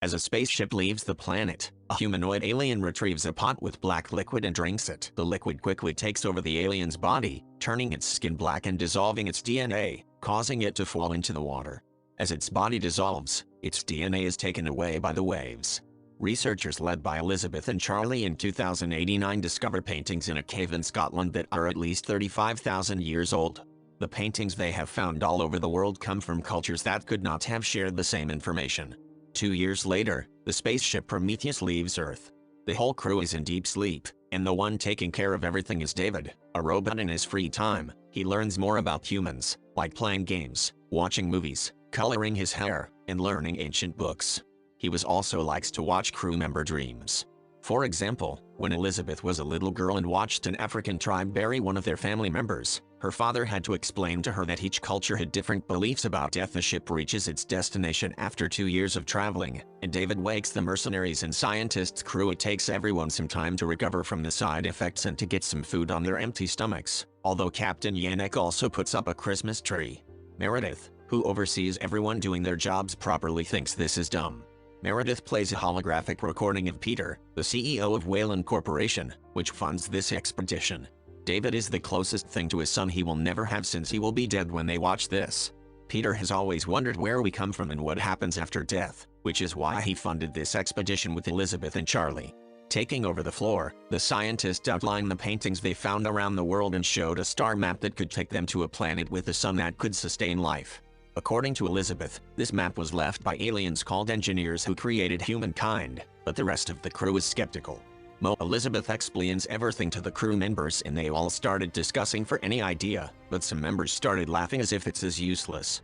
As a spaceship leaves the planet, a humanoid alien retrieves a pot with black liquid and drinks it. The liquid quickly takes over the alien's body, turning its skin black and dissolving its DNA, causing it to fall into the water. As its body dissolves, its DNA is taken away by the waves. Researchers led by Elizabeth and Charlie in 2089 discover paintings in a cave in Scotland that are at least 35,000 years old. The paintings they have found all over the world come from cultures that could not have shared the same information. 2 years later, the spaceship Prometheus leaves Earth. The whole crew is in deep sleep, and the one taking care of everything is David, a robot. In his free time, he learns more about humans, like playing games, watching movies, coloring his hair, and learning ancient books. He also likes to watch crew member dreams. For example, when Elizabeth was a little girl and watched an African tribe bury one of their family members, her father had to explain to her that each culture had different beliefs about death. The ship reaches its destination after 2 years of traveling, and David wakes the mercenaries and scientists' crew. It takes everyone some time to recover from the side effects and to get some food on their empty stomachs, although Captain Yannick also puts up a Christmas tree. Meredith, who oversees everyone doing their jobs properly, thinks this is dumb. Meredith plays a holographic recording of Peter, the CEO of Weyland Corporation, which funds this expedition. David is the closest thing to his son he will never have, since he will be dead when they watch this. Peter has always wondered where we come from and what happens after death, which is why he funded this expedition with Elizabeth and Charlie. Taking over the floor, the scientists outlined the paintings they found around the world and showed a star map that could take them to a planet with a sun that could sustain life. According to Elizabeth, this map was left by aliens called engineers who created humankind, but the rest of the crew is skeptical. Elizabeth explains everything to the crew members and they all started discussing for any idea, but some members started laughing as if it's as useless.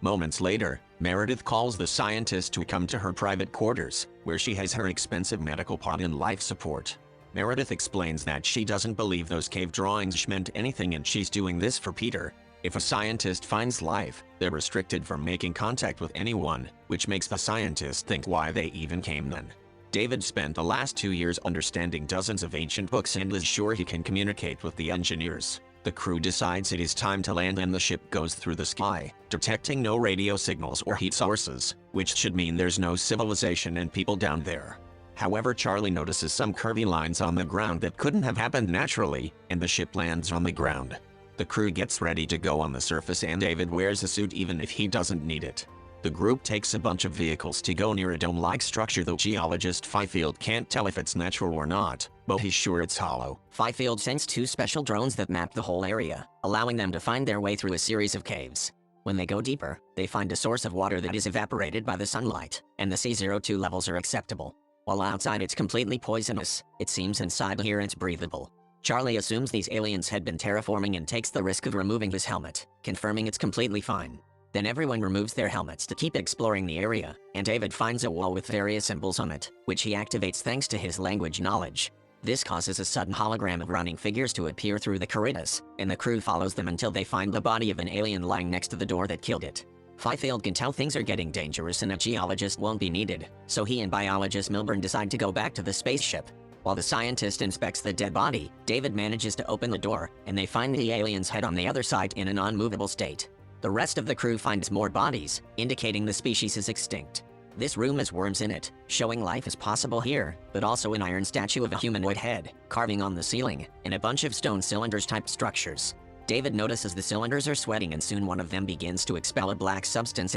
Moments later, Meredith calls the scientist to come to her private quarters, where she has her expensive medical pot and life support. Meredith explains that she doesn't believe those cave drawings meant anything and she's doing this for Peter. If a scientist finds life, they're restricted from making contact with anyone, which makes the scientist think why they even came then. David spent the last 2 years understanding dozens of ancient books and is sure he can communicate with the engineers. The crew decides it is time to land and the ship goes through the sky, detecting no radio signals or heat sources, which should mean there's no civilization and people down there. However, Charlie notices some curvy lines on the ground that couldn't have happened naturally, and the ship lands on the ground. The crew gets ready to go on the surface and David wears a suit even if he doesn't need it. The group takes a bunch of vehicles to go near a dome-like structure, though geologist Fifield can't tell if it's natural or not, but he's sure it's hollow. Fifield sends 2 special drones that map the whole area, allowing them to find their way through a series of caves. When they go deeper, they find a source of water that is evaporated by the sunlight, and the C02 levels are acceptable. While outside it's completely poisonous, it seems inside here it's breathable. Charlie assumes these aliens had been terraforming and takes the risk of removing his helmet, confirming it's completely fine. Then everyone removes their helmets to keep exploring the area, and David finds a wall with various symbols on it, which he activates thanks to his language knowledge. This causes a sudden hologram of running figures to appear through the corridors, and the crew follows them until they find the body of an alien lying next to the door that killed it. Fifield can tell things are getting dangerous and a geologist won't be needed, so he and biologist Milburn decide to go back to the spaceship. While the scientist inspects the dead body, David manages to open the door, and they find the alien's head on the other side in a non-movable state. The rest of the crew finds more bodies, indicating the species is extinct. This room has worms in it, showing life is possible here, but also an iron statue of a humanoid head, carving on the ceiling, and a bunch of stone cylinders-type structures. David notices the cylinders are sweating and soon one of them begins to expel a black substance.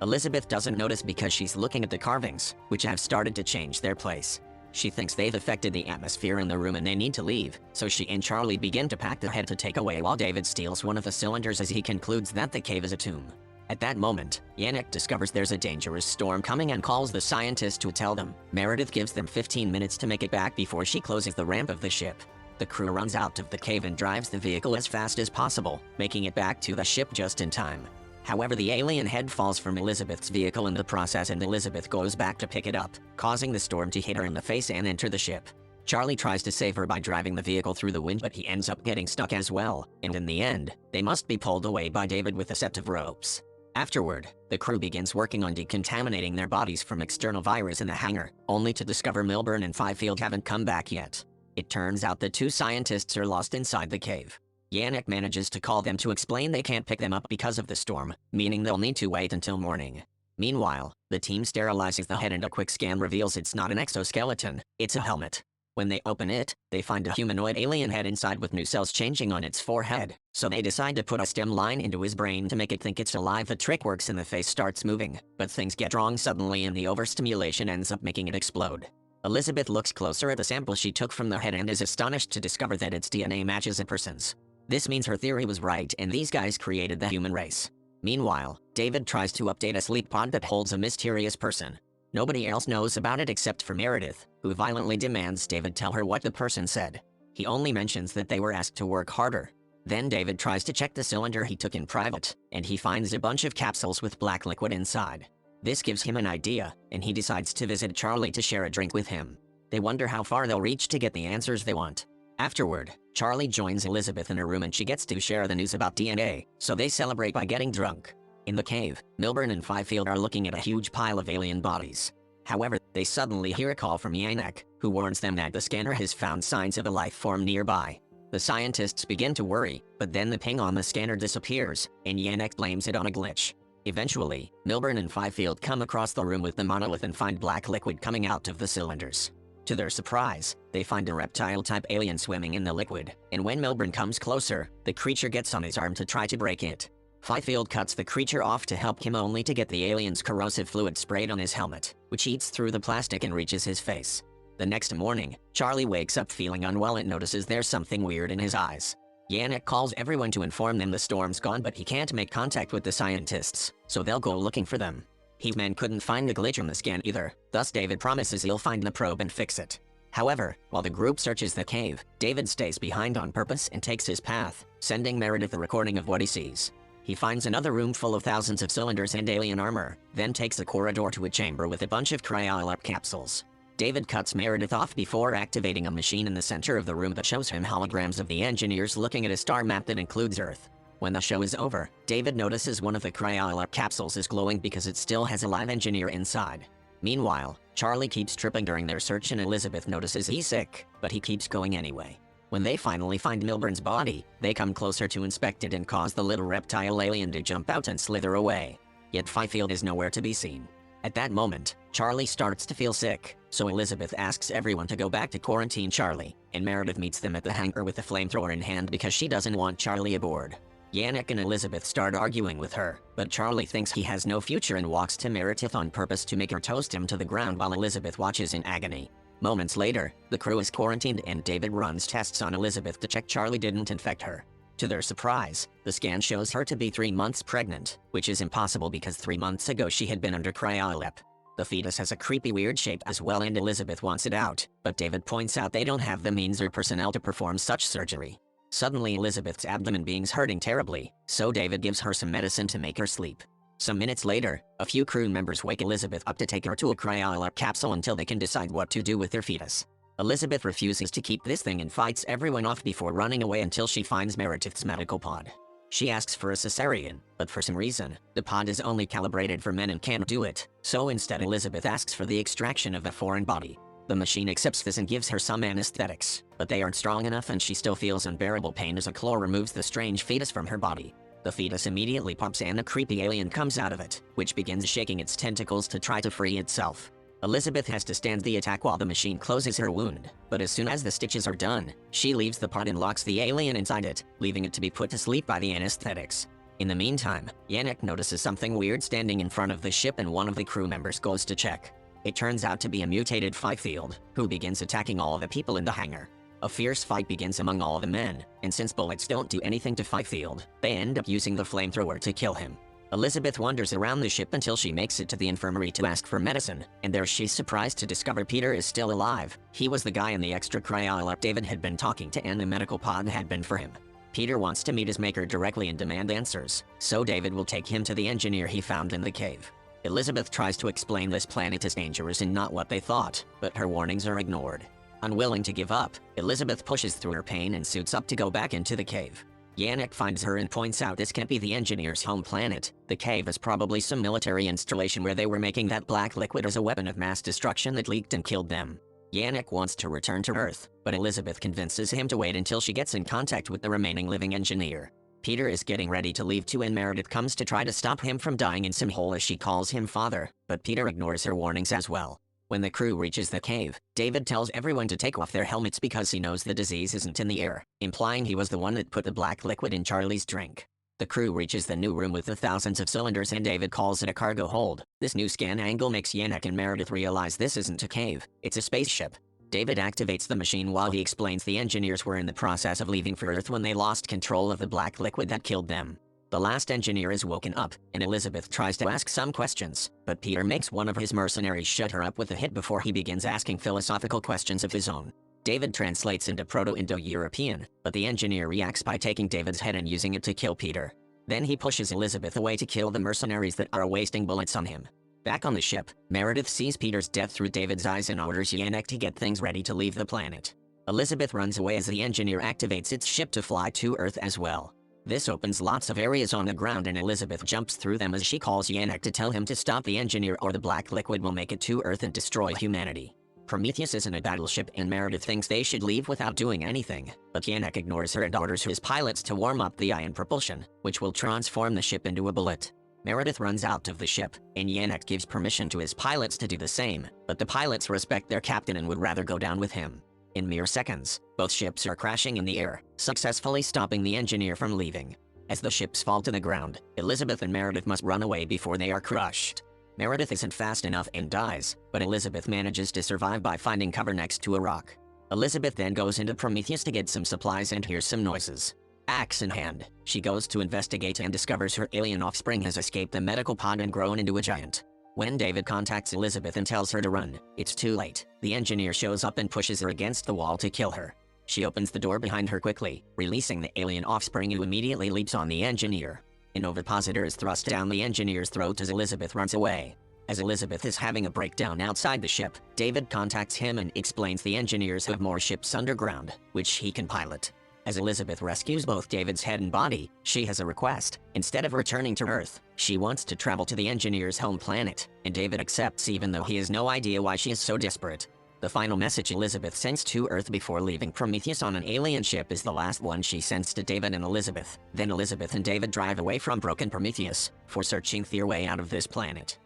Elizabeth doesn't notice because she's looking at the carvings, which have started to change their place. She thinks they've affected the atmosphere in the room and they need to leave, so she and Charlie begin to pack the head to take away while David steals one of the cylinders as he concludes that the cave is a tomb. At that moment, Yannick discovers there's a dangerous storm coming and calls the scientists to tell them. Meredith gives them 15 minutes to make it back before she closes the ramp of the ship. The crew runs out of the cave and drives the vehicle as fast as possible, making it back to the ship just in time. However, the alien head falls from Elizabeth's vehicle in the process and Elizabeth goes back to pick it up, causing the storm to hit her in the face and enter the ship. Charlie tries to save her by driving the vehicle through the wind, but he ends up getting stuck as well, and in the end, they must be pulled away by David with a set of ropes. Afterward, the crew begins working on decontaminating their bodies from external virus in the hangar, only to discover Milburn and Fifield haven't come back yet. It turns out the 2 scientists are lost inside the cave. Yannick manages to call them to explain they can't pick them up because of the storm, meaning they'll need to wait until morning. Meanwhile, the team sterilizes the head and a quick scan reveals it's not an exoskeleton, it's a helmet. When they open it, they find a humanoid alien head inside with new cells changing on its forehead, so they decide to put a stem line into his brain to make it think it's alive. The trick works and the face starts moving, but things get wrong suddenly and the overstimulation ends up making it explode. Elizabeth looks closer at the sample she took from the head and is astonished to discover that its DNA matches a person's. This means her theory was right and these guys created the human race. Meanwhile, David tries to update a sleep pod that holds a mysterious person. Nobody else knows about it except for Meredith, who violently demands David tell her what the person said. He only mentions that they were asked to work harder. Then David tries to check the cylinder he took in private, and he finds a bunch of capsules with black liquid inside. This gives him an idea, and he decides to visit Charlie to share a drink with him. They wonder how far they'll reach to get the answers they want. Afterward, Charlie joins Elizabeth in her room and she gets to share the news about DNA, so they celebrate by getting drunk. In the cave, Milburn and Fifield are looking at a huge pile of alien bodies. However, they suddenly hear a call from Yannick, who warns them that the scanner has found signs of a life form nearby. The scientists begin to worry, but then the ping on the scanner disappears, and Yannick blames it on a glitch. Eventually, Milburn and Fifield come across the room with the monolith and find black liquid coming out of the cylinders. To their surprise, they find a reptile-type alien swimming in the liquid, and when Milburn comes closer, the creature gets on his arm to try to break it. Fifield cuts the creature off to help him only to get the alien's corrosive fluid sprayed on his helmet, which eats through the plastic and reaches his face. The next morning, Charlie wakes up feeling unwell and notices there's something weird in his eyes. Yannick calls everyone to inform them the storm's gone, but he can't make contact with the scientists, so they'll go looking for them. His men couldn't find the glitch on the scan either, thus David promises he'll find the probe and fix it. However, while the group searches the cave, David stays behind on purpose and takes his path, sending Meredith a recording of what he sees. He finds another room full of thousands of cylinders and alien armor, then takes a corridor to a chamber with a bunch of cryolab capsules. David cuts Meredith off before activating a machine in the center of the room that shows him holograms of the engineers looking at a star map that includes Earth. When the show is over, David notices one of the cryolab capsules is glowing because it still has a live engineer inside. Meanwhile, Charlie keeps tripping during their search and Elizabeth notices he's sick, but he keeps going anyway. When they finally find Milburn's body, they come closer to inspect it and cause the little reptile alien to jump out and slither away. Yet Fifield is nowhere to be seen. At that moment, Charlie starts to feel sick, so Elizabeth asks everyone to go back to quarantine Charlie, and Meredith meets them at the hangar with a flamethrower in hand because she doesn't want Charlie aboard. Yannick and Elizabeth start arguing with her, but Charlie thinks he has no future and walks to Meredith on purpose to make her toast him to the ground while Elizabeth watches in agony. Moments later, the crew is quarantined and David runs tests on Elizabeth to check Charlie didn't infect her. To their surprise, the scan shows her to be 3 months pregnant, which is impossible because 3 months ago she had been under cryolab. The fetus has a creepy weird shape as well and Elizabeth wants it out, but David points out they don't have the means or personnel to perform such surgery. Suddenly Elizabeth's abdomen begins hurting terribly, so David gives her some medicine to make her sleep. Some minutes later, a few crew members wake Elizabeth up to take her to a cryolab capsule until they can decide what to do with their fetus. Elizabeth refuses to keep this thing and fights everyone off before running away until she finds Meredith's medical pod. She asks for a cesarean, but for some reason, the pod is only calibrated for men and can't do it, so instead Elizabeth asks for the extraction of a foreign body. The machine accepts this and gives her some anesthetics, but they aren't strong enough and she still feels unbearable pain as a claw removes the strange fetus from her body. The fetus immediately pops and a creepy alien comes out of it, which begins shaking its tentacles to try to free itself. Elizabeth has to stand the attack while the machine closes her wound, but as soon as the stitches are done, she leaves the pod and locks the alien inside it, leaving it to be put to sleep by the anesthetics. In the meantime, Yannick notices something weird standing in front of the ship and one of the crew members goes to check. It turns out to be a mutated Fifield, who begins attacking all of the people in the hangar. A fierce fight begins among all the men, and since bullets don't do anything to Fifield, they end up using the flamethrower to kill him. Elizabeth wanders around the ship until she makes it to the infirmary to ask for medicine, and there she's surprised to discover Peter is still alive. He was the guy in the extra cryolab David had been talking to and the medical pod had been for him. Peter wants to meet his maker directly and demand answers, so David will take him to the engineer he found in the cave. Elizabeth tries to explain this planet is dangerous and not what they thought, but her warnings are ignored. Unwilling to give up, Elizabeth pushes through her pain and suits up to go back into the cave. Yannick finds her and points out this can't be the engineer's home planet. The cave is probably some military installation where they were making that black liquid as a weapon of mass destruction that leaked and killed them. Yannick wants to return to Earth, but Elizabeth convinces him to wait until she gets in contact with the remaining living engineer. Peter is getting ready to leave too, and Meredith comes to try to stop him from dying in some hole as she calls him father, but Peter ignores her warnings as well. When the crew reaches the cave, David tells everyone to take off their helmets because he knows the disease isn't in the air, implying he was the one that put the black liquid in Charlie's drink. The crew reaches the new room with the thousands of cylinders, and David calls it a cargo hold. This new scan angle makes Yannick and Meredith realize this isn't a cave, it's a spaceship. David activates the machine while he explains the engineers were in the process of leaving for Earth when they lost control of the black liquid that killed them. The last engineer is woken up, and Elizabeth tries to ask some questions, but Peter makes one of his mercenaries shut her up with a hit before he begins asking philosophical questions of his own. David translates into Proto-Indo-European, but the engineer reacts by taking David's head and using it to kill Peter. Then he pushes Elizabeth away to kill the mercenaries that are wasting bullets on him. Back on the ship, Meredith sees Peter's death through David's eyes and orders Yannick to get things ready to leave the planet. Elizabeth runs away as the engineer activates its ship to fly to Earth as well. This opens lots of areas on the ground, and Elizabeth jumps through them as she calls Yannick to tell him to stop the engineer or the black liquid will make it to Earth and destroy humanity. Prometheus is in a battleship, and Meredith thinks they should leave without doing anything, but Yannick ignores her and orders his pilots to warm up the ion propulsion, which will transform the ship into a bullet. Meredith runs out of the ship, and Yannick gives permission to his pilots to do the same, but the pilots respect their captain and would rather go down with him. In mere seconds, both ships are crashing in the air, successfully stopping the engineer from leaving. As the ships fall to the ground, Elizabeth and Meredith must run away before they are crushed. Meredith isn't fast enough and dies, but Elizabeth manages to survive by finding cover next to a rock. Elizabeth then goes into Prometheus to get some supplies and hears some noises. Axe in hand, she goes to investigate and discovers her alien offspring has escaped the medical pod and grown into a giant. When David contacts Elizabeth and tells her to run, it's too late. The engineer shows up and pushes her against the wall to kill her. She opens the door behind her quickly, releasing the alien offspring, who immediately leaps on the engineer. An ovipositor is thrust down the engineer's throat as Elizabeth runs away. As Elizabeth is having a breakdown outside the ship, David contacts him and explains the engineers have more ships underground, which he can pilot. As Elizabeth rescues both David's head and body, she has a request. Instead of returning to Earth, she wants to travel to the engineer's home planet, and David accepts even though he has no idea why she is so desperate. The final message Elizabeth sends to Earth before leaving Prometheus on an alien ship is the last one she sends to David and Elizabeth. Then Elizabeth and David drive away from broken Prometheus, for searching their way out of this planet.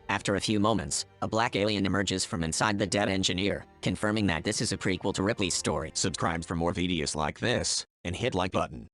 After a few moments, a black alien emerges from inside the dead engineer, confirming that this is a prequel to Ripley's story. Subscribe for more videos like this, and hit like button.